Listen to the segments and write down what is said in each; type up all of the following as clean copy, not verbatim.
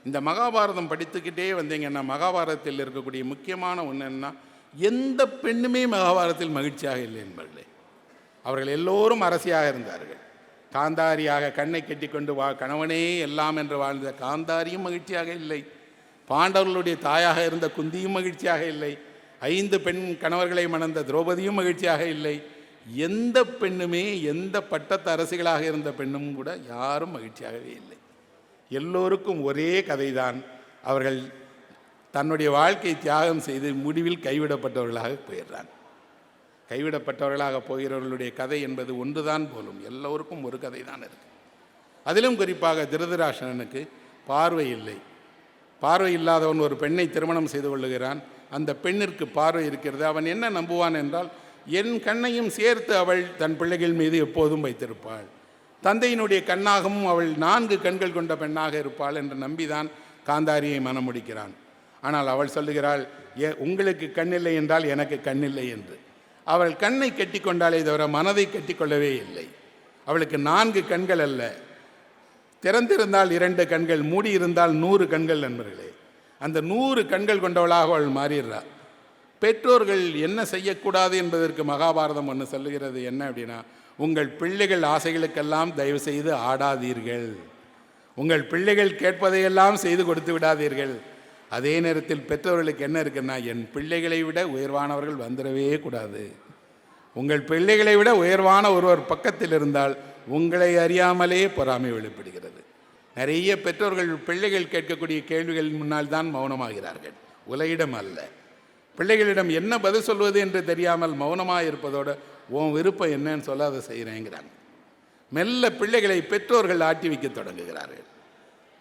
இந்த மகாபாரதம் படித்துக்கிட்டே வந்தீங்கன்னா மகாபாரதத்தில் இருக்கக்கூடிய முக்கியமான ஒன்று என்ன, எந்த பெண்ணுமே மகாபாரதத்தில் மகிழ்ச்சியாக இல்லை என்பர்களே. அவர்கள் எல்லோரும் அரசியாக இருந்தார்கள். காந்தாரியாக கண்ணை கட்டி கொண்டு கணவனே எல்லாம் என்று வாழ்ந்த காந்தாரியும் மகிழ்ச்சியாக இல்லை. பாண்டவர்களுடைய தாயாக இருந்த குந்தியும் மகிழ்ச்சியாக இல்லை. 5 பெண் கணவர்களை மணந்த திரௌபதியும் மகிழ்ச்சியாக இல்லை. எந்த பெண்ணுமே, எந்த பட்டத்து அரசிகளாக இருந்த பெண்ணும் கூட யாரும் மகிழ்ச்சியாகவே இல்லை. எல்லோருக்கும் ஒரே கதைதான். அவர்கள் தன்னுடைய வாழ்க்கை தியாகம் செய்து முடிவில் கைவிடப்பட்டவர்களாக போயிடுறாங்க. கைவிடப்பட்டவர்களாக போகிறவர்களுடைய கதை என்பது ஒன்றுதான் போலும். எல்லோருக்கும் ஒரு கதை தான் இருக்குது. அதிலும் குறிப்பாக திருதராஷ்டிரனுக்கு பார்வை இல்லை. பார்வை இல்லாதவன் ஒரு பெண்ணை திருமணம் செய்து கொள்ளுகிறான். அந்த பெண்ணிற்கு பார்வை இருக்கிறது. அவன் என்ன நம்புவான் என்றால், என் கண்ணையும் சேர்த்து அவள் தன் பிள்ளைகள் மீது எப்போதும் வைத்திருப்பாள், தந்தையினுடைய கண்ணாகவும் அவள் 4 கண்கள் கொண்ட பெண்ணாக இருப்பாள் என்று நம்பிதான் காந்தாரியை மனம் முடிக்கிறான். ஆனால் அவள் சொல்லுகிறாள், உங்களுக்கு கண்ணில்லை என்றால் எனக்கு கண்ணில்லை என்று. அவள் கண்ணை கட்டி கொண்டாலே தவிர மனதை கட்டி கொள்ளவே இல்லை. அவளுக்கு 4 கண்கள் அல்ல, திறந்திருந்தால் 2 கண்கள், மூடியிருந்தால் 100 கண்கள் நண்பர்களே. அந்த 100 கண்கள் கொண்டவளாக அவள் மாறிடுறாள். பெற்றோர்கள் என்ன செய்யக்கூடாது என்பதற்கு மகாபாரதம் ஒன்று சொல்லுகிறது. என்ன அப்படின்னா, உங்கள் பிள்ளைகள் ஆசைகளுக்கெல்லாம் தயவு செய்து ஆடாதீர்கள். உங்கள் பிள்ளைகள் கேட்பதையெல்லாம் செய்து கொடுத்து விடாதீர்கள். அதே நேரத்தில் பெற்றோர்களுக்கு என்ன இருக்குன்னா, என் பிள்ளைகளை விட உயர்வானவர்கள் வந்துடவே கூடாது. உங்கள் பிள்ளைகளை விட உயர்வான ஒருவர் பக்கத்தில் இருந்தால் உங்களை அறியாமலே பொறாமை வெளிப்படுகிறது. நிறைய பெற்றோர்கள் பிள்ளைகள் கேட்கக்கூடிய கேள்விகள் முன்னால் தான் மௌனமாகிறார்கள், உலகிடம் அல்ல. பிள்ளைகளிடம் என்ன பதில் சொல்வது என்று தெரியாமல் மௌனமாக இருப்பதோடு உன் விருப்பம் என்னன்னு சொல்ல அதை செய்கிறேங்கிறாங்க. மெல்ல பிள்ளைகளை பெற்றோர்கள் ஆட்டி வைக்க தொடங்குகிறார்கள்.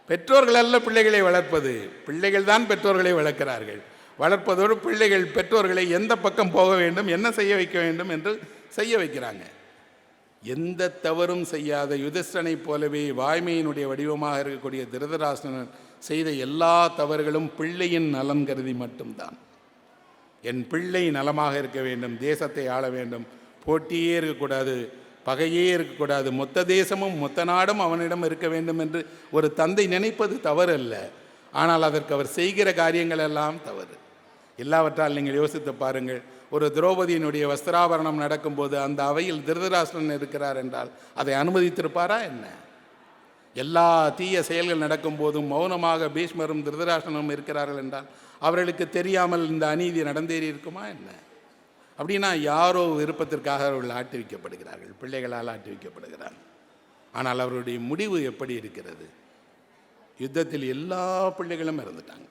பெற்றோர்கள் அல்ல பிள்ளைகளை வளர்ப்பது, பிள்ளைகள் தான் பெற்றோர்களை வளர்க்கிறார்கள். வளர்ப்பதோடு பிள்ளைகள் பெற்றோர்களை எந்த பக்கம் போக வேண்டும், என்ன செய்ய வைக்க வேண்டும் என்று செய்ய வைக்கிறாங்க. எந்த தவறும் செய்யாத யுதிஷ்டனை போலவே வாய்மையினுடைய வடிவமாக இருக்கக்கூடிய திருதராஷ்டிரன் செய்த எல்லா தவறுகளும் பிள்ளையின் நலன் கருதி மட்டும்தான். என் பிள்ளை நலமாக இருக்க வேண்டும், தேசத்தை ஆள வேண்டும், போட்டியே இருக்கக்கூடாது, பகையே இருக்கக்கூடாது, மொத்த தேசமும் மொத்த நாடும் அவனிடம் இருக்க வேண்டும் என்று ஒரு தந்தை நினைப்பது தவறு அல்ல. ஆனால் அதற்கு அவர் செய்கிற காரியங்கள் எல்லாம் தவறு. எல்லாவற்றால் நீங்கள் யோசித்து பாருங்கள். ஒரு திரௌபதியினுடைய வஸ்திராபரணம் நடக்கும்போது அந்த அவையில் திருதராஷ்டிரன் இருக்கிறார் என்றால் அதை அனுமதித்திருப்பாரா என்ன? எல்லா தீய செயல்கள் நடக்கும் போதும் மௌனமாக பீஷ்மரும் திருதராஷ்டிரனும் இருக்கிறார்கள் என்றால் அவர்களுக்கு தெரியாமல் இந்த அநீதி நடந்தேறி இருக்குமா என்ன? அப்படின்னா யாரோ விருப்பத்திற்காக அவர்கள் ஆட்டி வைக்கப்படுகிறார்கள், பிள்ளைகளால் ஆட்டி வைக்கப்படுகிறார்கள். ஆனால் அவருடைய முடிவு எப்படி இருக்கிறது? யுத்தத்தில் எல்லா பிள்ளைகளும் இறந்துட்டாங்க.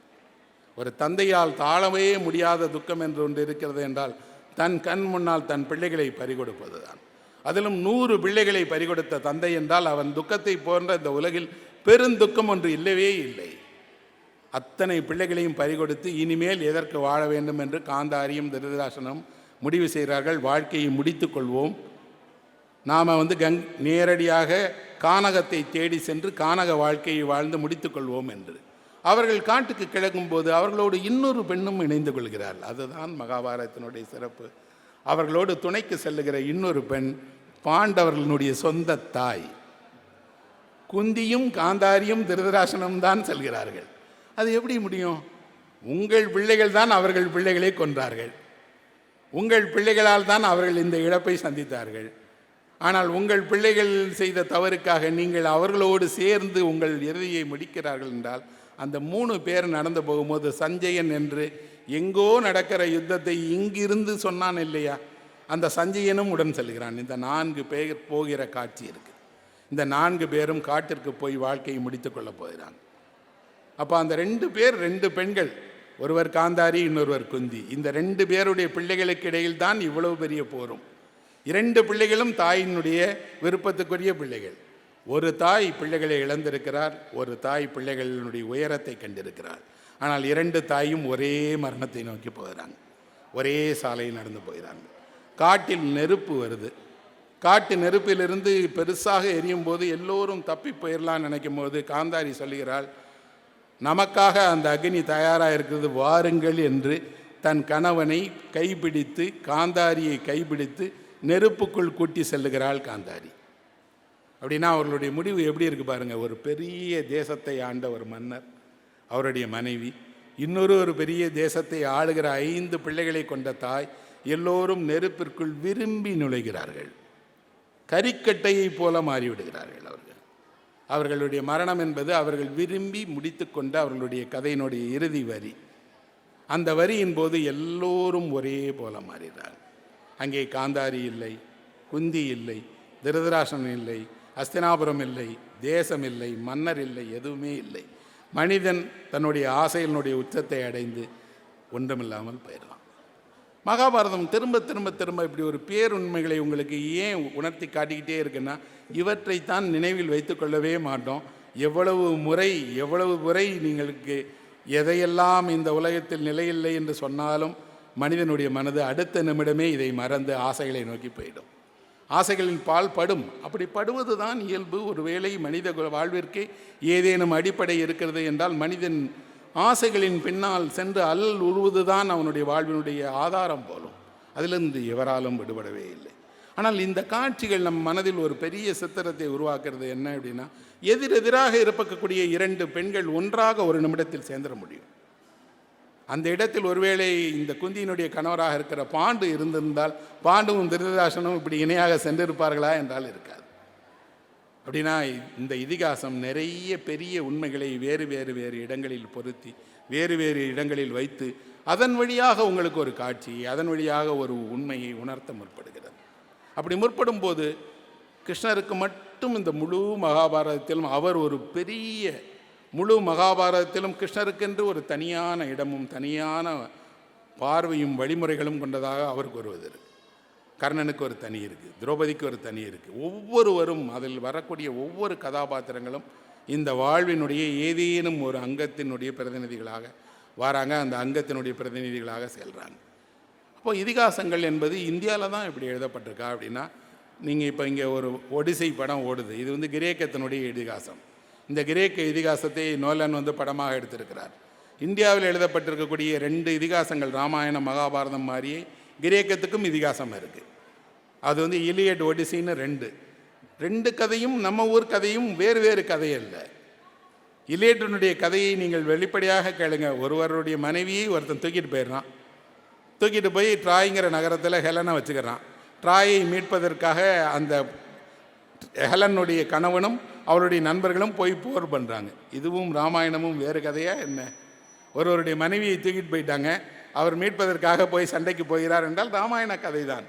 ஒரு தந்தையால் தாழவே முடியாத துக்கம் என்று ஒன்று இருக்கிறது என்றால் தன் கண் முன்னால் தன் பிள்ளைகளை பறிகொடுப்பது தான். அதிலும் 100 பிள்ளைகளை பறிகொடுத்த தந்தை என்றால் அவன் துக்கத்தை போன்ற இந்த உலகில் பெருந்துக்கம் ஒன்று இல்லவே இல்லை. அத்தனை பிள்ளைகளையும் பறிகொடுத்து இனிமேல் எதற்கு வாழ வேண்டும் என்று காந்தாரியும் திருதராஷ்டிரனும் முடிவு செய்கிறார்கள். வாழ்க்கையை முடித்து கொள்வோம், நாம் நேரடியாக கானகத்தை தேடி சென்று கானக வாழ்க்கையை வாழ்ந்து முடித்து கொள்வோம் என்று. அவர்கள் காட்டுக்கு கிளம்பும்போது அவர்களோடு இன்னொரு பெண்ணும் இணைந்து கொள்கிறார்கள். அதுதான் மகாபாரதத்தினுடைய சிறப்பு. அவர்களோடு துணைக்கு செல்லுகிற இன்னொரு பெண் பாண்டவர்களுடைய சொந்த தாய். குந்தியும் காந்தாரியும் திருதராஷ்டிரனும் தான் செல்கிறார்கள். அது எப்படி முடியும்? உங்கள் பிள்ளைகள் தான் அவர்கள் பிள்ளைகளை கொன்றார்கள், உங்கள் பிள்ளைகளால் தான் அவர்கள் இந்த இழப்பை சந்தித்தார்கள். ஆனால் உங்கள் பிள்ளைகள் செய்த தவறுக்காக நீங்கள் அவர்களோடு சேர்ந்து உங்கள் இறுதியை முடிக்கிறார்கள் என்றால் அந்த 3 பேர் நடந்து போகும்போது சஞ்சயன் என்று எங்கோ நடக்கிற யுத்தத்தை இங்கிருந்து சொன்னான் இல்லையா, அந்த சஞ்சயனும் உடன் செல்கிறான். இந்த 4 பேர் போகிற காட்சி இருக்குது. இந்த 4 பேரும் காட்டிற்கு போய் வாழ்க்கையை முடித்து கொள்ள போகிறாங்க. அப்போ அந்த 2 பேர் 2 பெண்கள், ஒருவர் காந்தாரி இன்னொருவர் குந்தி. இந்த 2 பேருடைய பிள்ளைகளுக்கு இடையில் தான் இவ்வளவு பெரிய போரும். 2 பிள்ளைகளும் தாயினுடைய விருப்பத்துக்குரிய பிள்ளைகள். ஒரு தாய் பிள்ளைகளை இழந்திருக்கிறார், ஒரு தாய் பிள்ளைகளினுடைய உயரத்தை கண்டிருக்கிறார். ஆனால் 2 தாயும் ஒரே மரணத்தை நோக்கி போகிறாங்க, ஒரே சாலையில் நடந்து போகிறாங்க. காட்டில் நெருப்பு வருது. காட்டு நெருப்பிலிருந்து பெருசாக எரியும் போது எல்லோரும் தப்பி போயிடலான்னு நினைக்கும் போது காந்தாரி சொல்லுகிறாள், நமக்காக அந்த அக்னி தயாராக இருக்கிறது, வாருங்கள் என்று தன் கணவனை கைப்பிடித்து காந்தாரியை கைப்பிடித்து நெருப்புக்குள் கூட்டி செல்லுகிறாள் காந்தாரி. அப்படின்னா அவர்களுடைய முடிவு எப்படி இருக்குது பாருங்கள். ஒரு பெரிய தேசத்தை ஆண்ட ஒரு மன்னர், அவருடைய மனைவி, ஒரு பெரிய தேசத்தை ஆளுகிற 5 பிள்ளைகளை கொண்ட தாய், எல்லோரும் நெருப்பிற்குள் விரும்பி நுழைகிறார்கள். கரிக்கட்டையை போல மாறிவிடுகிறார்கள் அவர்களுடைய மரணம் என்பது அவர்கள் விரும்பி முடித்து கொண்ட அவர்களுடைய கதையினுடைய இறுதி வரி. அந்த வரியின் போது எல்லோரும் ஒரே போல மாறினார். அங்கே காந்தாரி இல்லை, குந்தி இல்லை, திருதராஷ்டிரன் இல்லை, அஸ்தினாபுரம் இல்லை, தேசம் இல்லை, மன்னர் இல்லை, எதுவுமே இல்லை. மனிதன் தன்னுடைய ஆசையினுடைய உச்சத்தை அடைந்து ஒன்றுமில்லாமல் போயிடலாம். மகாபாரதம் திரும்ப திரும்ப திரும்ப இப்படி ஒரு பேருண்மைகளை உங்களுக்கு ஏன் உணர்த்தி காட்டிக்கிட்டே இருக்குன்னா, இவற்றைத்தான் நினைவில் வைத்து கொள்ளவே மாட்டோம். எவ்வளவு முறை நீங்களுக்கு எதையெல்லாம் இந்த உலகத்தில் நிலையில்லை என்று சொன்னாலும் மனிதனுடைய மனது அடுத்த நிமிடமே இதை மறந்து ஆசைகளை நோக்கி போயிடும். ஆசைகளின் பால் படும். அப்படி படுவது தான் இயல்பு. ஒருவேளை மனித வாழ்விற்கே ஏதேனும் அடிப்படை இருக்கிறது என்றால் மனிதன் ஆசைகளின் பின்னால் சென்று உருவது தான் அவனுடைய வாழ்வினுடைய ஆதாரம் போலும். அதிலிருந்து எவராலும் விடுபடவே இல்லை. ஆனால் இந்த காட்சிகள் நம் மனதில் ஒரு பெரிய சித்திரத்தை உருவாக்குறது என்ன அப்படின்னா, எதிரெதிராக இருக்கக்கூடிய 2 பெண்கள் ஒன்றாக ஒரு நிமிடத்தில் சேர்ந்துட முடியும். அந்த இடத்தில் ஒருவேளை இந்த குந்தியினுடைய கணவராக இருக்கிற பாண்டு இருந்திருந்தால் பாண்டுவும் திருதராஷ்டிரனும் இப்படி இணையாக சென்றிருப்பார்களா என்றால் இருக்காது. அப்படின்னா இந்த இதிகாசம் நிறைய பெரிய உண்மைகளை வேறு இடங்களில் பொருத்தி வேறு இடங்களில் வைத்து அதன் வழியாக உங்களுக்கு ஒரு காட்சி, அதன் வழியாக ஒரு உண்மையை உணர்த்த முற்படுகிறது. அப்படி முற்படும் போது கிருஷ்ணருக்கு மட்டும் இந்த முழு மகாபாரதத்திலும் அவர் ஒரு பெரிய முழு மகாபாரதத்திலும் கிருஷ்ணருக்கென்று ஒரு தனியான இடமும் தனியான பார்வையும் வழிமுறைகளும் கொண்டதாக அவர் கூறுவது இருக்கு. கர்ணனுக்கு ஒரு தனி இருக்குது, திரௌபதிக்கு ஒரு தனி இருக்குது. ஒவ்வொருவரும் அதில் வரக்கூடிய ஒவ்வொரு கதாபாத்திரங்களும் இந்த வாழ்வினுடைய ஏதேனும் ஒரு அங்கத்தினுடைய பிரதிநிதிகளாக வராங்க, அந்த அங்கத்தினுடைய பிரதிநிதிகளாக செல்கிறாங்க. அப்போ இதிகாசங்கள் என்பது இந்தியாவில் தான் இப்படி எழுதப்பட்டிருக்கா அப்படின்னா, நீங்கள் இப்போ இங்கே ஒரு ஒடிசை படம் ஓடுது, இது கிரேக்கத்தினுடைய இதிகாசம். இந்த கிரேக்க இதிகாசத்தை நோலன் படமாக எடுத்திருக்கிறார். இந்தியாவில் எழுதப்பட்டிருக்கக்கூடிய 2 இதிகாசங்கள் ராமாயணம் மகாபாரதம் மாதிரியே கிரேக்கத்துக்கும் இதிகாசம் இருக்குது. அது இலியட் ஒடிசின்னு 2 கதையும் நம்ம ஊர் கதையும் வேறு கதை அல்ல. இலியட்டினுடைய கதையை நீங்கள் வெளிப்படையாக கேளுங்க. ஒருவருடைய மனைவியை ஒருத்தன் தூக்கிட்டு போய் ட்ராய்ங்கிற நகரத்தில் ஹெலனை வச்சுக்கிறான். ட்ராயை மீட்பதற்காக அந்த ஹெலனுடைய கணவனும் அவருடைய நண்பர்களும் போய் போர் பண்ணுறாங்க. இதுவும் ராமாயணமும் வேறு கதையா என்ன? ஒருவருடைய மனைவியை தூக்கிட்டு போயிட்டாங்க, அவர் மீட்பதற்காக போய் சண்டைக்கு போகிறார் என்றால் ராமாயண கதை தான்.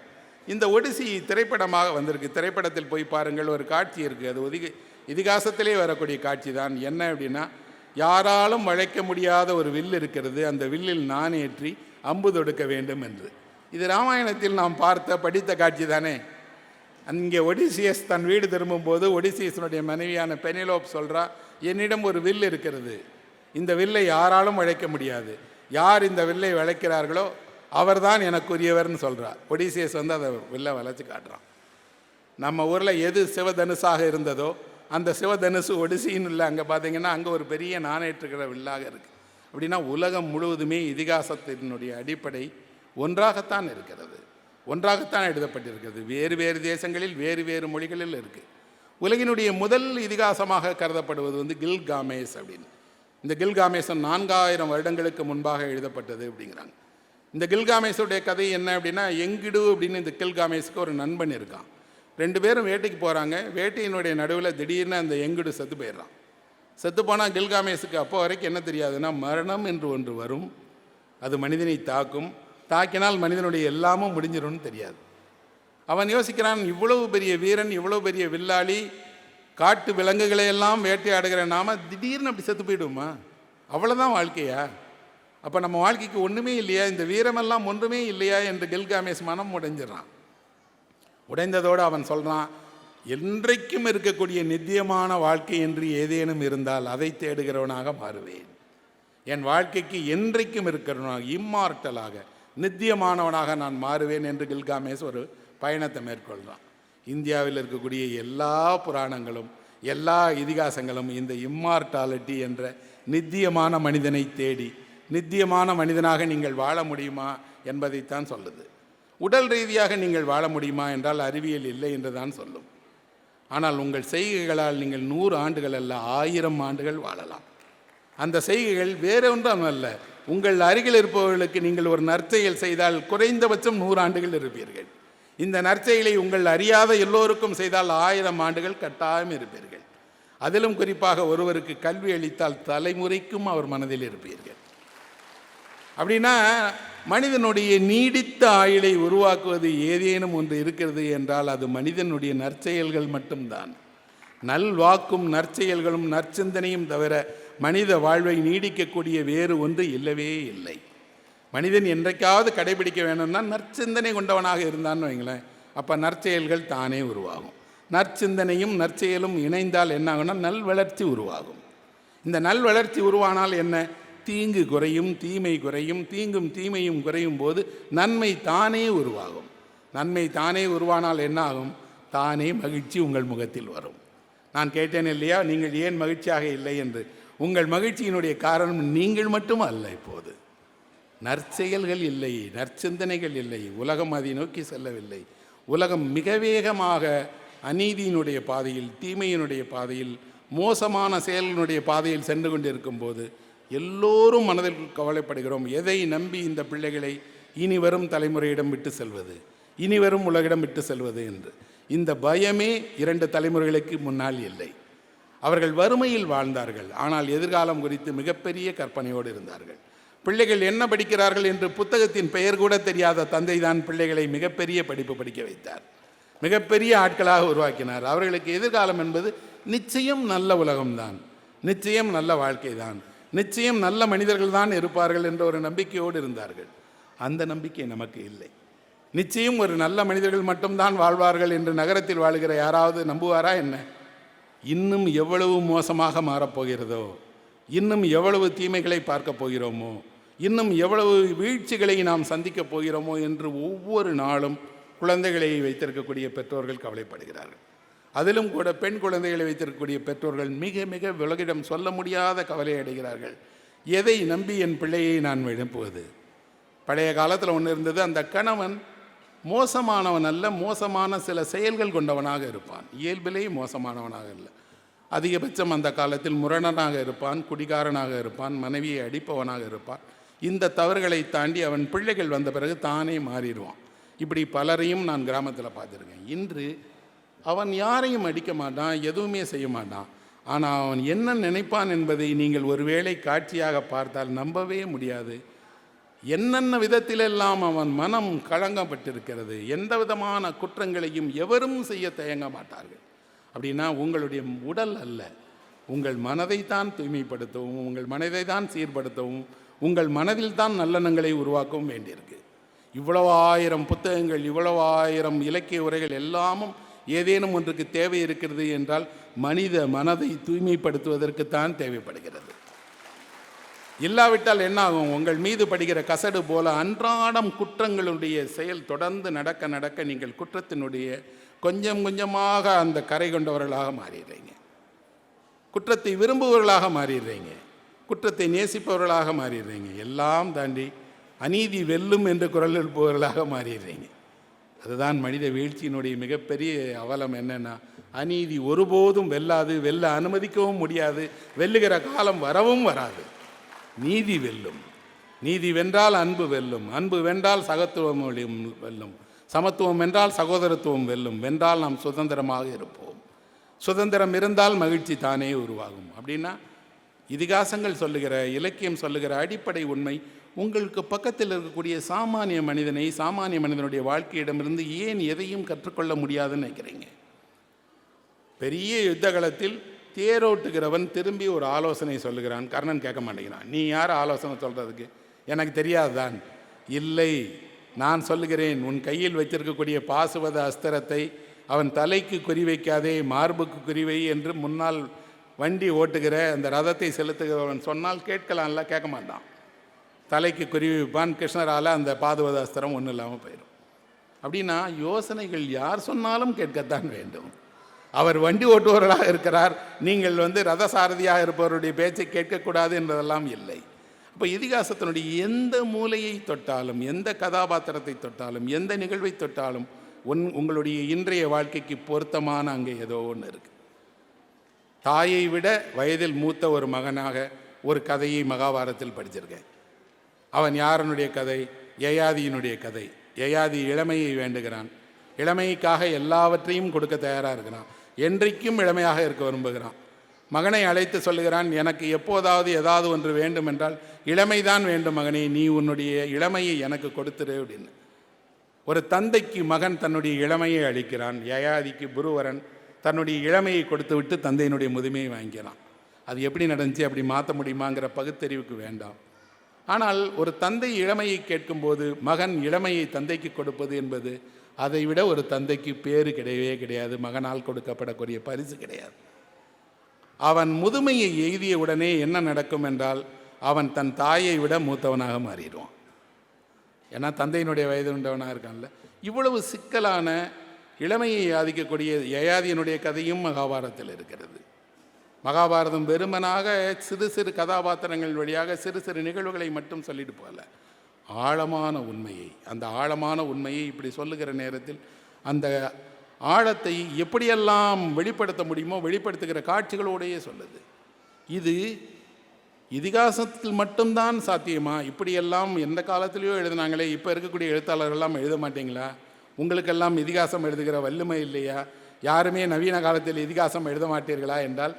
இந்த ஒடிசி திரைப்படமாக வந்திருக்கு. திரைப்படத்தில் போய் பாருங்கள், ஒரு காட்சி இருக்குது. அது இதிகாசத்திலே வரக்கூடிய காட்சி தான். என்ன அப்படின்னா, யாராலும் வளைக்க முடியாத ஒரு வில் இருக்கிறது, அந்த வில்லில் நான் ஏற்றி அம்பு தொடுக்க வேண்டும் என்று. இது ராமாயணத்தில் நாம் படித்த காட்சி தானே. அங்கே ஒடிசியஸ் தன் வீடு திரும்பும்போது ஒடிசியஸனுடைய மனைவியான பெனிலோப் சொல்கிறா, என்னிடம் ஒரு வில் இருக்கிறது, இந்த வில்லை யாராலும் வளைக்க முடியாது, யார் இந்த வில்லை வளைக்கிறார்களோ அவர்தான் எனக்குரியவர்னு சொல்கிறார். ஒடிசியஸ் அதை வில்லை வளைச்சி காட்டுறான். நம்ம ஊரில் எது சிவதனுசாக இருந்ததோ அந்த சிவதனுசு ஒடிசின்னு இல்லை. அங்கே பார்த்தீங்கன்னா அங்கே ஒரு பெரிய நாணேற்றுக்கிற வில்லாக இருக்குது. அப்படின்னா உலகம் முழுவதுமே இதிகாசத்தினுடைய அடிப்படை ஒன்றாகத்தான் இருக்கிறது, ஒன்றாகத்தான் எழுதப்பட்டிருக்கிறது. வேறு தேசங்களில் வேறு மொழிகளில் இருக்குது. உலகினுடைய முதல் இதிகாசமாக கருதப்படுவது கில்காமேஸ் அப்படின்னு. இந்த கில்காமேசம் 4000 வருடங்களுக்கு முன்பாக எழுதப்பட்டது அப்படிங்கிறாங்க. இந்த கில்காமேஸுடைய கதை என்ன அப்படின்னா, எங்கிடு அப்படின்னு இந்த கில்காமேஸுக்கு ஒரு நண்பன் இருக்கான். 2 பேரும் வேட்டைக்கு போகிறாங்க. வேட்டையினுடைய நடுவில் திடீர்னு அந்த எங்கிடு செத்து போயிடுறான். செத்து போனால் கில்காமேஸுக்கு அப்போ வரைக்கும் என்ன தெரியாதுன்னா, மரணம் என்று ஒன்று வரும், அது மனிதனை தாக்கினால் மனிதனுடைய எல்லாமும் முடிஞ்சிடும்னு தெரியாது. அவன் யோசிக்கிறான், இவ்வளவு பெரிய வீரன், இவ்வளவு பெரிய வில்லாளி, காட்டு விலங்குகளை எல்லாம் வேட்டையாடுகிற நாம திடீர்னு அப்படி செத்து போயிடுமா? அவ்வளோதான் வாழ்க்கையா? அப்போ நம்ம வாழ்க்கைக்கு ஒன்றுமே இல்லையா? இந்த வீரமெல்லாம் ஒன்றுமே இல்லையா என்று கில்காமேஸ் மனம் உடைஞ்சிடறான். உடைந்ததோடு அவன் சொல்கிறான், என்றைக்கும் இருக்கக்கூடிய நித்தியமான வாழ்க்கை என்று ஏதேனும் இருந்தால் அதை தேடுகிறவனாக மாறுவேன். என் வாழ்க்கைக்கு என்றைக்கும் இருக்கிறவனாக, இம்மார்ட்டலாக, நித்தியமானவனாக நான் மாறுவேன் என்று கில்காமேஸ் ஒரு பயணத்தை மேற்கொள்கிறான். இந்தியாவில் இருக்கக்கூடிய எல்லா புராணங்களும் எல்லா இதிகாசங்களும் இந்த இம்மார்டாலிட்டி என்ற நித்தியமான மனிதனை தேடி, நித்தியமான மனிதனாக நீங்கள் வாழ முடியுமா என்பதைத்தான் சொல்லுது. உடல் ரீதியாக நீங்கள் வாழ முடியுமா என்றால் அறிவியல் இல்லை என்று தான் சொல்லும். ஆனால் உங்கள் செய்கைகளால் நீங்கள் 100 ஆண்டுகள் அல்ல 1000 ஆண்டுகள் வாழலாம். அந்த செய்கைகள் வேற ஒன்றும் அல்ல. உங்கள் அருகில் இருப்பவர்களுக்கு நீங்கள் ஒரு நற்செயல் செய்தால் குறைந்தபட்சம் 100 ஆண்டுகள் இருப்பீர்கள். இந்த நற்செயலை உங்கள் அறியாத எல்லோருக்கும் செய்தால் 1000 ஆண்டுகள் கட்டாயம் இருப்பீர்கள். அதிலும் குறிப்பாக ஒருவருக்கு கல்வி அளித்தால் தலைமுறைக்கும் அவர் மனதில் இருப்பீர்கள். அப்படின்னா மனிதனுடைய நீடித்த ஆயுளை உருவாக்குவது ஏதேனும் ஒன்று இருக்கிறது என்றால் அது மனிதனுடைய நற்செயல்கள் மட்டும்தான். நல்வாக்கும் நற்செயல்களும் நற்சிந்தனையும் தவிர மனித வாழ்வை நீடிக்கக்கூடிய வேறு ஒன்று இல்லவே இல்லை. மனிதன் என்றைக்காவது கடைபிடிக்க வேணும்னா நற்சிந்தனை கொண்டவனாக இருந்தான்னு வைங்களேன், அப்போ நற்செயல்கள் தானே உருவாகும். நற்சிந்தனையும் நற்செயலும் இணைந்தால் என்ன ஆகும்னா நல்வளர்ச்சி உருவாகும். இந்த நல்வளர்ச்சி உருவானால் என்ன? தீங்கு குறையும், தீமை குறையும். தீங்கும் தீமையும் குறையும் போது நன்மை தானே உருவாகும். நன்மை தானே உருவானால் என்ன ஆகும்? தானே மகிழ்ச்சி உங்கள் முகத்தில் வரும். நான் கேட்டேன் இல்லையா, நீங்கள் ஏன் மகிழ்ச்சியாக இல்லை என்று. உங்கள் மகிழ்ச்சியினுடைய காரணம் நீங்கள் மட்டும் அல்ல. இப்போது நற்செயல்கள் இல்லை, நற்சிந்தனைகள் இல்லை. உலகம் அதை நோக்கி செல்லவில்லை. உலகம் மிக வேகமாக அநீதியினுடைய பாதையில், தீமையினுடைய பாதையில், மோசமான செயலினுடைய பாதையில் சென்று கொண்டிருக்கும் போது எல்லோரும் மனதில் கவலைப்படுகிறோம். எதை நம்பி இந்த பிள்ளைகளை இனி வரும் தலைமுறையிடம் விட்டு செல்வது, இனி வரும் உலகிடம் விட்டு செல்வது என்று. இந்த பயமே 2 தலைமுறைகளுக்கு முன்னால் இல்லை. அவர்கள் வறுமையில் வாழ்ந்தார்கள், ஆனால் எதிர்காலம் குறித்து மிகப்பெரிய கற்பனையோடு இருந்தார்கள். பிள்ளைகள் என்ன படிக்கிறார்கள் என்று புத்தகத்தின் பெயர் கூட தெரியாத தந்தை தான் பிள்ளைகளை மிகப்பெரிய படிப்பு படிக்க வைத்தார், மிகப்பெரிய ஆட்களாக உருவாக்கினார். அவர்களுக்கு எதிர்காலம் என்பது நிச்சயம் நல்ல உலகம்தான், நிச்சயம் நல்ல வாழ்க்கை தான், நிச்சயம் நல்ல மனிதர்கள் தான் இருப்பார்கள் என்ற ஒரு நம்பிக்கையோடு இருந்தார்கள். அந்த நம்பிக்கை நமக்கு இல்லை. நிச்சயம் ஒரு நல்ல மனிதர்கள் மட்டும்தான் வாழ்வார்கள் என்று நகரத்தில் வாழ்கிற யாராவது நம்புவாரா என்ன? இன்னும் எவ்வளவு மோசமாக மாறப்போகிறதோ, இன்னும் எவ்வளவு தீமைகளை பார்க்க போகிறோமோ, இன்னும் எவ்வளவு வீழ்ச்சிகளை நாம் சந்திக்கப் போகிறோமோ என்று ஒவ்வொரு நாளும் குழந்தைகளை வைத்திருக்கக்கூடிய பெற்றோர்கள் கவலைப்படுகிறார்கள். அதிலும் கூட பெண் குழந்தைகளை வைத்திருக்கக்கூடிய பெற்றோர்கள் மிக மிக உலகிடம் சொல்ல முடியாத கவலை அடைகிறார்கள். எதை நம்பி என் பிள்ளையை நான் எழுப்புவது? பழைய காலத்தில் ஒன்று இருந்தது, அந்த கணவன் மோசமானவன் அல்ல, மோசமான சில செயல்கள் கொண்டவனாக இருப்பான், இயல்பிலே மோசமானவனாக இல்லை. அதிகபட்சம் அந்த காலத்தில் முரணனாக இருப்பான், குடிகாரனாக இருப்பான், மனைவியை அடிப்பவனாக இருப்பான். இந்த தவறுகளை தாண்டி அவன் பிள்ளைகள் வந்த பிறகு தானே மாறிடுவான். இப்படி பலரையும் நான் கிராமத்தில் பார்த்துருக்கேன். இன்று அவன் யாரையும் அடிக்க மாட்டான், எதுவுமே செய்ய மாட்டான். ஆனால் அவன் என்ன நினைப்பான் என்பதை நீங்கள் ஒருவேளை காட்சியாக பார்த்தால் நம்பவே முடியாது. என்னென்ன விதத்திலெல்லாம் அவன் மனம் களங்கப்பட்டிருக்கிறது. எந்த விதமான குற்றங்களையும் எவரும் செய்ய தயங்க மாட்டார்கள். அப்படின்னா உங்களுடைய உடல் அல்ல, உங்கள் மனதை தான் தூய்மைப்படுத்தவும், உங்கள் மனதை தான் சீர்படுத்தவும், உங்கள் மனதில் தான் நல்லெண்ணங்களை உருவாக்கவும் வேண்டியிருக்கு. இவ்வளவு 1000 புத்தகங்கள், இவ்வளவு 1000 இலக்கிய உரைகள் எல்லாமும் ஏதேனும் ஒன்றுக்கு தேவை இருக்கிறது என்றால் மனித மனதை தூய்மைப்படுத்துவதற்குத்தான் தேவைப்படுகிறது. இல்லாவிட்டால் என்ன ஆகும்? உங்கள் மீது படுகிற கசடு போல அன்றாடம் குற்றங்களுடைய செயல் தொடர்ந்து நடக்க நடக்க நீங்கள் குற்றத்தினுடைய கொஞ்சம் கொஞ்சமாக அந்த கரை கொண்டவர்களாக மாறிடுறீங்க, குற்றத்தை விரும்புபவர்களாக மாறிடுறீங்க, குற்றத்தை நேசிப்பவர்களாக மாறிடுறீங்க. எல்லாம் தாண்டி அநீதி வெல்லும் என்று குரல் எழுப்புபவர்களாக மாறிடுறீங்க. அதுதான் மனித வீழ்ச்சியினுடைய மிகப்பெரிய அவலம். என்னென்னா, அநீதி ஒருபோதும் வெல்லாது, வெல்ல அனுமதிக்கவும் முடியாது, வெல்லுகிற காலம் வரவும் வராது. நீதி வெல்லும். நீதி வென்றால் அன்பு வெல்லும், அன்பு வென்றால் சகத்துவம் வெல்லும், சமத்துவம் என்றால் சகோதரத்துவம் வெல்லும். வென்றால் நாம் சுதந்திரமாக இருப்போம். சுதந்திரம் இருந்தால் மகிழ்ச்சி தானே உருவாகும். அப்படின்னா இதிகாசங்கள் சொல்லுகிற, இலக்கியம் சொல்லுகிற அடிப்படை உண்மை உங்களுக்கு பக்கத்தில் இருக்கக்கூடிய சாமானிய மனிதனை, சாமானிய மனிதனுடைய வாழ்க்கையிடமிருந்து ஏன் எதையும் கற்றுக்கொள்ள முடியாதுன்னு நினைக்கிறீங்க? பெரிய யுத்த காலத்தில் தேரோட்டுகிறவன் திரும்பி ஒரு ஆலோசனை சொல்லுகிறான். கர்ணன் கேட்க மாட்டேங்கிறான். நீ யார் ஆலோசனை சொல்கிறதுக்கு? எனக்கு தெரியாதுதான். இல்லை, நான் சொல்லுகிறேன். உன் கையில் வைத்திருக்கக்கூடிய பாசுவத அஸ்திரத்தை அவன் தலைக்கு குறிவைக்காதே, மார்புக்கு குறிவை என்று முன்னால் வண்டி ஓட்டுகிற அந்த ரதத்தை செலுத்துகிறவன் சொன்னால் கேட்கலாம்ல, கேட்க மாட்டான். தலைக்கு குறிவிப்பான். கிருஷ்ணரால் அந்த பாதுவத அஸ்திரம் ஒன்றும் இல்லாமல் போயிடும். அப்படின்னா யோசனைகள் யார் சொன்னாலும் கேட்கத்தான் வேண்டும். அவர் வண்டி ஓட்டுபவர்களாக இருக்கிறார், நீங்கள் ரத சாரதியாக இருப்பவருடைய பேச்சை கேட்கக்கூடாது என்பதெல்லாம் இல்லை. அப்போ இதிகாசத்தினுடைய எந்த மூலையை தொட்டாலும், எந்த கதாபாத்திரத்தை தொட்டாலும், எந்த நிகழ்வை தொட்டாலும் உங்களுடைய இன்றைய வாழ்க்கைக்கு பொருத்தமான அங்கே ஏதோ ஒன்று இருக்குது. தாயை விட வயதில் மூத்த ஒரு மகனாக ஒரு கதையை மகாபாரதத்தில் படிச்சிருக்கேன். அவன் யாரனுடைய கதை? யயாதியினுடைய கதை. யயாதி இளமையை வேண்டுகிறான். இளமைக்காக எல்லாவற்றையும் கொடுக்க தயாராக இருக்கிறான். என்றைக்கும் இளமையாக இருக்க விரும்புகிறான். மகனை அழைத்து சொல்லுகிறான், எனக்கு எப்போதாவது ஏதாவது ஒன்று வேண்டும் என்றால் இளமைதான் வேண்டும் மகனே, நீ உன்னுடைய இளமையை எனக்கு கொடுத்துரு அப்படின்னு. ஒரு தந்தைக்கு மகன் தன்னுடைய இளமையை அளிக்கிறான். யயாதிக்கு புருவரன் தன்னுடைய இளமையை கொடுத்து விட்டு தந்தையினுடைய முதுமையை வாங்கிக்கிறான். அது எப்படி நடந்துச்சு, அப்படி மாற்ற முடியுமாங்கிற பகுத்தறிவுக்கு வேண்டாம். ஆனால் ஒரு தந்தை இளமையை கேட்கும்போது மகன் இளமையை தந்தைக்கு கொடுப்பது என்பது அதை விட ஒரு தந்தைக்கு பேறு கிடையவே கிடையாது. மகனால் கொடுக்கப்படக்கூடிய பரிசு கிடையாது. அவன் முதுமையை எய்திய உடனே என்ன நடக்கும் என்றால் அவன் தன் தாயை விட மூத்தவனாக மாறிடுவான். ஏன்னா தந்தையினுடைய வயது உண்டவனாக இருக்கான்ல. இவ்வளவு சிக்கலான இளமையை ஆதிக்கக்கூடிய யயாதியினுடைய கதையும் மகாபாரதத்தில் இருக்கிறது. மகாபாரதம் வெறுமனாக சிறு சிறு கதாபாத்திரங்கள் வழியாக சிறு சிறு நிகழ்வுகளை மட்டும் சொல்லிட்டு போகல, ஆழமான உண்மையை, அந்த ஆழமான உண்மையை இப்படி சொல்லுகிற நேரத்தில் அந்த ஆழத்தை எப்படியெல்லாம் வெளிப்படுத்த முடியுமோ வெளிப்படுத்துகிற காட்சிகளோடையே சொல்லுது. இது இதிகாசத்தில் மட்டும்தான் சாத்தியமா? இப்படியெல்லாம் எந்த காலத்திலையோ எழுதினாங்களே, இப்போ இருக்கக்கூடிய எழுத்தாளர்கள்லாம் எழுத மாட்டீங்களா? உங்களுக்கெல்லாம் இதிகாசம் எழுதுகிற வல்லமை இல்லையா? யாருமே நவீன காலத்தில் இதிகாசம் எழுத மாட்டீர்களா என்றால்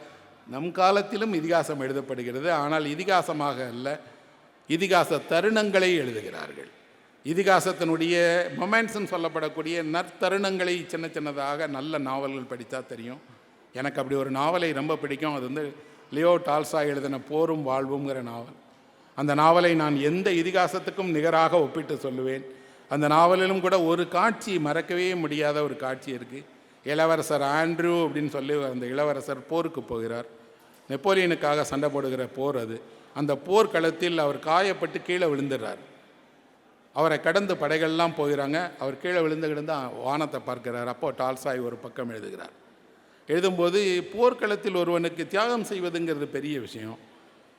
நம் காலத்திலும் இதிகாசம் எழுதப்படுகிறது. ஆனால் இதிகாசமாக அல்ல, இதிகாச தருணங்களை எழுதுகிறார்கள். இதிகாசத்தினுடைய மொமெண்ட்ஸ்ன்னு சொல்லப்படக்கூடிய நற்தருணங்களை சின்ன சின்னதாக நல்ல நாவல்கள் படித்தா தெரியும். எனக்கு அப்படி ஒரு நாவலை ரொம்ப பிடிக்கும். அது வந்து லியோ டால்ஸ்டாய் எழுதின போரும் வாழ்வுங்கிற நாவல். அந்த நாவலை நான் எந்த இதிகாசத்துக்கும் நிகராக ஒப்பிட்டு சொல்லுவேன். அந்த நாவலிலும் கூட ஒரு காட்சி மறக்கவே முடியாத ஒரு காட்சி இருக்குது. இளவரசர் ஆண்ட்ரூ அப்படின்னு சொல்லி அந்த இளவரசர் போருக்கு போகிறார். நெப்போலியனுக்காக சண்டை போடுகிற போர் அது. அந்த போர்க்களத்தில் அவர் காயப்பட்டு கீழே விழுந்துடுறார். அவரை கடந்து படைகள்லாம் போகிறாங்க. அவர் கீழே விழுந்து வானத்தை பார்க்கிறார். அப்போ டால்ஸ்டாய் ஒரு பக்கம் எழுதுகிறார். எழுதும்போது போர்க்களத்தில் ஒருவனுக்கு தியாகம் செய்வதுங்கிறது பெரிய விஷயம்,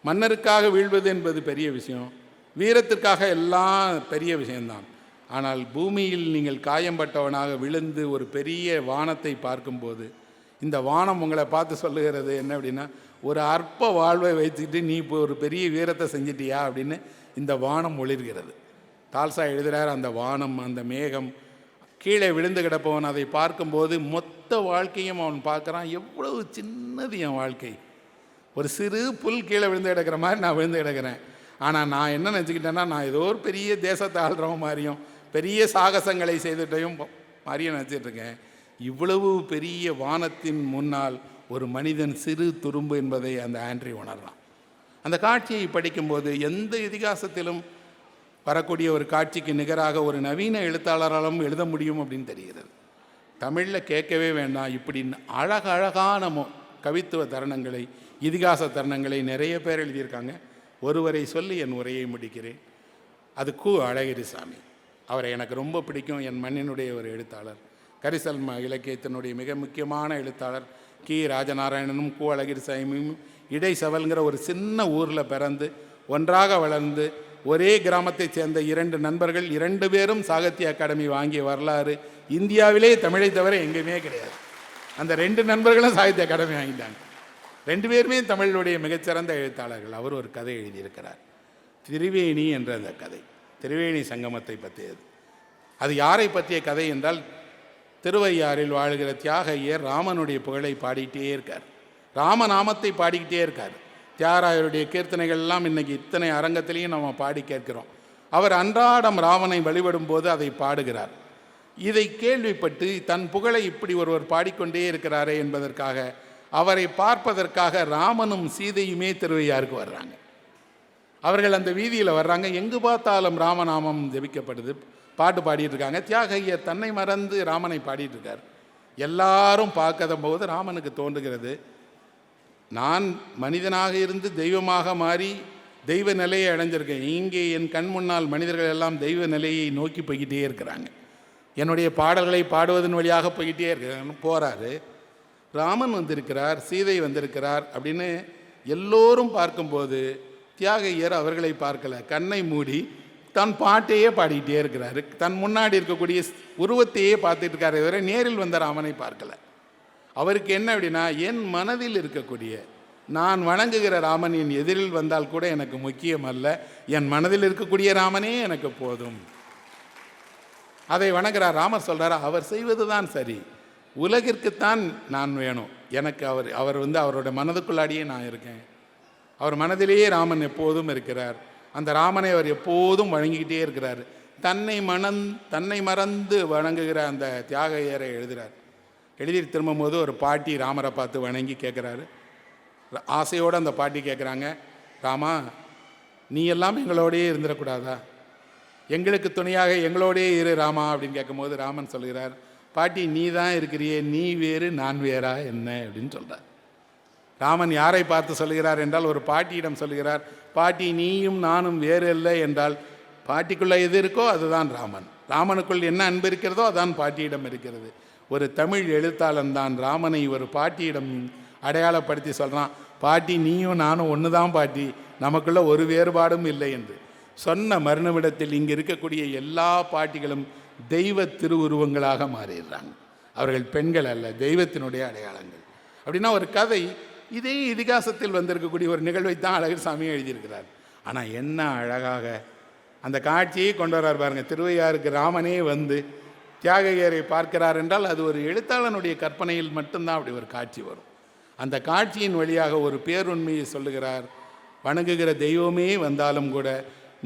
மன்னருக்காக வீழ்வது என்பது பெரிய விஷயம், வீரத்திற்காக எல்லாம் பெரிய விஷயம்தான். ஆனால் பூமியில் நீங்கள் காயம்பட்டவனாக விழுந்து ஒரு பெரிய வானத்தை பார்க்கும்போது இந்த வானம் உங்களை பார்த்து சொல்லுகிறது என்ன அப்படின்னா, ஒரு அற்ப வாழ்வை வைத்துக்கிட்டு நீ இப்போ ஒரு பெரிய வீரத்தை செஞ்சிட்டியா அப்படின்னு இந்த வானம் ஒளிர்கிறது. டால்ஸ்டாய் எழுதுகிறார், அந்த வானம், அந்த மேகம், கீழே விழுந்து கிடப்பவன் அதை பார்க்கும்போது மொத்த வாழ்க்கையும் அவன் பார்க்குறான். எவ்வளவு சின்னது என் வாழ்க்கை, ஒரு சிறு புல் கீழே விழுந்து கிடக்கிற மாதிரி நான் விழுந்து கிடக்கிறேன். ஆனால் நான் என்ன நினச்சிக்கிட்டேன்னா, நான் ஏதோ ஒரு பெரிய தேசத்தை ஆள்றவன் மாதிரியும் பெரிய சாகசங்களை செய்துட்டையும் மாதிரியும் நினச்சிட்ருக்கேன். இவ்வளவு பெரிய வானத்தின் முன்னால் ஒரு மனிதன் சிறு துரும்பு என்பதை அந்த ஆண்ட்ரி உணர்றான். அந்த காட்சியை படிக்கும்போது எந்த இதிகாசத்திலும் வரக்கூடிய ஒரு காட்சிக்கு நிகராக ஒரு நவீன எழுத்தாளராலும் எழுத முடியும் அப்படின்னு தெரிகிறது. தமிழில் கேட்கவே வேண்டாம். இப்படி அழகான கவித்துவ தருணங்களை, இதிகாச தருணங்களை நிறைய பேர் எழுதியிருக்காங்க. ஒருவரை சொல்லி என் உரையை முடிக்கிறேன். அது கு. அழகிரிசாமி. அவரை எனக்கு ரொம்ப பிடிக்கும். என் மண்ணினுடைய ஒரு எழுத்தாளர், கரிசல் இலக்கியத்தினுடைய மிக முக்கியமான எழுத்தாளர் கி. ராஜநாராயணனும் கு. அழகிரிசாமியும் இடைசவல்கிற ஒரு சின்ன ஊரில் பிறந்து ஒன்றாக வளர்ந்து ஒரே கிராமத்தைச் சேர்ந்த 2 நண்பர்கள், 2 பேரும் சாகித்ய அகாடமி வாங்கிய வரலாறு இந்தியாவிலே தமிழை தவிர எங்கேயுமே கிடையாது. அந்த 2 நண்பர்களும் சாகித்ய அகாடமி வாங்கிட்டாங்க. 2 பேருமே தமிழுடைய மிகச்சிறந்த எழுத்தாளர்கள். அவர் ஒரு கதை எழுதியிருக்கிறார், திரிவேணி என்ற அந்த கதை. திரிவேணி சங்கமத்தை பற்றியது. அது யாரை பற்றிய கதை என்றால், திருவையாறில் வாழ்கிற தியாக ஐயர் ராமனுடைய புகழை பாடிக்கிட்டே இருக்கார். ராமநாமத்தை பாடிக்கிட்டே இருக்கார். தியாகராயருடைய கீர்த்தனைகள் எல்லாம் இன்றைக்கி இத்தனை அரங்கத்திலையும் நம்ம பாடி கேட்கிறோம். அவர் அன்றாடம் ராமனை வழிபடும் போது அதை பாடுகிறார். இதை கேள்விப்பட்டு தன் புகழை இப்படி ஒருவர் பாடிக்கொண்டே இருக்கிறாரே என்பதற்காக, அவரை பார்ப்பதற்காக ராமனும் சீதையுமே திருவையாருக்கு வர்றாங்க. அவர்கள் அந்த வீதியில் வர்றாங்க. எங்கு பார்த்தாலும் ராமநாமம் ஜெபிக்கப்படுது, பாட்டு பாடிட்டு இருக்காங்க. தியாக ஐயர் தன்னை மறந்து ராமனை பாடிட்டு இருக்கார். எல்லாரும் பார்க்காத போது ராமனுக்கு தோன்றுகிறது, நான் மனிதனாக இருந்து தெய்வமாக மாறி தெய்வ நிலையை அடைஞ்சிருக்கேன். இங்கே என் கண் முன்னால் மனிதர்கள் எல்லாம் தெய்வ நிலையை நோக்கி போய்கிட்டே இருக்கிறாங்க. என்னுடைய பாடல்களை பாடுவதன் வழியாக போய்கிட்டே இருக்கிறாங்க. போகிறாரு, ராமன் வந்திருக்கிறார், சீதை வந்திருக்கிறார் அப்படின்னு எல்லோரும் பார்க்கும்போது தியாக ஐயர் அவர்களை பார்க்கல. கண்ணை மூடி தன் பாட்டையே பாடிக்கிட்டே இருக்கிறாரு. தன் முன்னாடி இருக்கக்கூடிய உருவத்தையே பார்த்துட்டு இருக்காரு, தவிர நேரில் வந்த ராமனை பார்க்கல. அவருக்கு என்ன அப்படின்னா, என் மனதில் இருக்கக்கூடிய நான் வணங்குகிற ராமன் என் எதிரில் வந்தால் கூட எனக்கு முக்கியம் அல்ல, என் மனதில் இருக்கக்கூடிய ராமனே எனக்கு போதும். அதை வணங்குகிறார். ராமர் சொல்கிறார், அவர் செய்வது தான் சரி, உலகிற்குத்தான் நான் வேணும், எனக்கு அவர் அவரோட மனதுக்குள்ளாடியே நான் இருக்கேன். அவர் மனதிலேயே ராமன் எப்போதும் இருக்கிறார். அந்த ராமனை அவர் எப்போதும் வணங்கிக்கிட்டே இருக்கிறார். தன்னை மறந்து வணங்குகிற அந்த தியாகையரை எழுதுகிறார். எழுதி திரும்பும்போது ஒரு பாட்டி ராமரை பார்த்து வணங்கி கேட்குறாரு. ஆசையோடு அந்த பாட்டி கேட்குறாங்க, ராமா, நீ எல்லாம் எங்களோடையே இருந்துடக்கூடாதா? எங்களுக்கு துணையாக எங்களோடையே இரு ராமா அப்படின்னு கேட்கும்போது ராமன் சொல்கிறார், பாட்டி நீ தான் இருக்கிறியே, நீ வேறு நான் வேறா என்ன அப்படின்னு சொல்கிறார். ராமன் யாரை பார்த்து சொல்கிறார் என்றால் ஒரு பாட்டியிடம் சொல்கிறார், பாட்டி நீயும் நானும் வேறு இல்லை என்றால் பாட்டிக்குள்ளே எது இருக்கோ அதுதான் ராமன். ராமனுக்குள் என்ன அன்பு இருக்கிறதோ அதான் பாட்டியிடம் இருக்கிறது. ஒரு தமிழ் எழுத்தாளன் தான் ராமனை ஒரு பாட்டியிடம் அடையாளப்படுத்தி சொல்கிறான், பாட்டி நீயும் நானும் ஒன்று தான் பாட்டி, நமக்குள்ள ஒரு வேறுபாடும் இல்லை என்று சொன்ன மறுநிமிடத்தில் இங்கே இருக்கக்கூடிய எல்லா பாட்டிகளும் தெய்வ திருவுருவங்களாக மாறிடுறாங்க. அவர்கள் பெண்கள் அல்ல, தெய்வத்தினுடைய அடையாளங்கள். அப்படின்னா ஒரு கதை, இதே இதிகாசத்தில் வந்திருக்கக்கூடிய ஒரு நிகழ்வை தான் அழகர் சாமி எழுதியிருக்கிறார். ஆனால் என்ன அழகாக அந்த காட்சியை கொண்டு வர்றார் பாருங்கள். திருவையாருக்கு ராமனே வந்து தியாகையரை பார்க்கிறார் என்றால் அது ஒரு எழுத்தாளனுடைய கற்பனையில் மட்டும்தான் அப்படி ஒரு காட்சி வரும். அந்த காட்சியின் வழியாக ஒரு பேருண்மையை சொல்லுகிறார். வணங்குகிற தெய்வமே வந்தாலும் கூட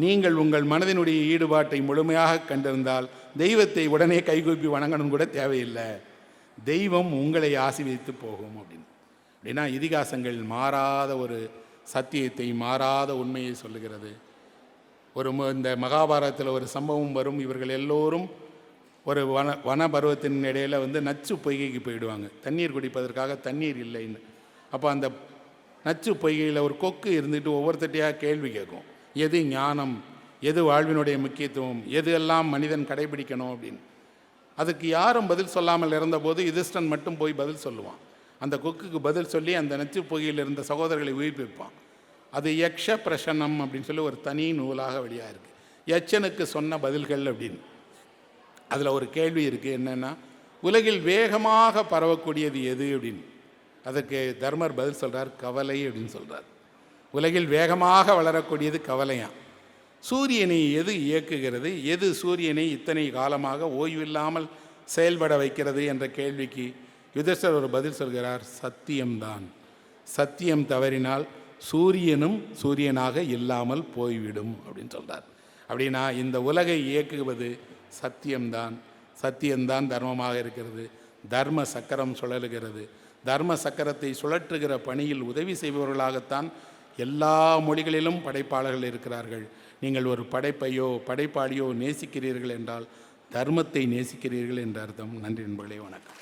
நீங்கள் உங்கள் மனதினுடைய ஈடுபாட்டை முழுமையாக கண்டிருந்தால் தெய்வத்தை உடனே கைகூப்பி வணங்கணும் கூட தேவையில்லை, தெய்வம் உங்களை ஆசீர்வதித்து போகும் அப்படின்னா இதிகாசங்கள் மாறாத ஒரு சத்தியத்தை, மாறாத உண்மையை சொல்லுகிறது. இந்த மகாபாரதத்தில் ஒரு சம்பவம் வரும். இவர்கள் எல்லோரும் ஒரு வன பருவத்தின் இடையில் நச்சு பொய்கைக்கு போயிடுவாங்க, தண்ணீர் குடிப்பதற்காக. தண்ணீர் இல்லைன்னு. அப்போ அந்த நச்சு பொய்கையில் ஒரு கொக்கு இருந்துட்டு ஒவ்வொருத்தட்டையாக கேள்வி கேட்கும். எது ஞானம், எது வாழ்வினுடைய முக்கியத்துவம், எது எல்லாம் மனிதன் கடைபிடிக்கணும் அப்படின்னு. அதுக்கு யாரும் பதில் சொல்லாமல் இருந்தபோது யுதிஷ்டன் மட்டும் போய் பதில் சொல்லுவான். அந்த கொக்குக்கு பதில் சொல்லி அந்த நச்சு பொய்கையில் இருந்த சகோதரர்களை உயிர்ப்பிப்பான். அது யக்ஷ பிரசன்னம் அப்படின்னு சொல்லி ஒரு தனி நூலாக வெளியாக இருக்குது. யட்சனுக்கு சொன்ன பதில்கள் அப்படின்னு. அதில் ஒரு கேள்வி இருக்குது, என்னென்னா உலகில் வேகமாக பரவக்கூடியது எது அப்படின்னு. அதற்கு தர்மர் பதில் சொல்கிறார், கவலை அப்படின்னு சொல்கிறார். உலகில் வேகமாக வளரக்கூடியது கவலையாம். சூரியனை எது இயக்குகிறது, எது சூரியனை இத்தனை காலமாக ஓய்வில்லாமல் செயல்பட வைக்கிறது என்ற கேள்விக்கு யுதிஷ்டர் ஒரு பதில் சொல்கிறார், சத்தியம்தான். சத்தியம் தவறினால் சூரியனும் சூரியனாக இல்லாமல் போய்விடும் அப்படின்னு சொல்கிறார். அப்படின்னா இந்த உலகை இயக்குவது சத்தியம்தான். சத்தியம்தான் தர்மமாக இருக்கிறது. தர்ம சக்கரம் சுழலுகிறது. தர்ம சக்கரத்தை சுழற்றுகிற பணியில் உதவி செய்பவர்களாகத்தான் எல்லா மொழிகளிலும் படைப்பாளர்கள் இருக்கிறார்கள். நீங்கள் ஒரு படைப்பையோ படைப்பாளியோ நேசிக்கிறீர்கள் என்றால் தர்மத்தை நேசிக்கிறீர்கள் என்ற அர்த்தம். நன்றி நண்பர்களே, வணக்கம்.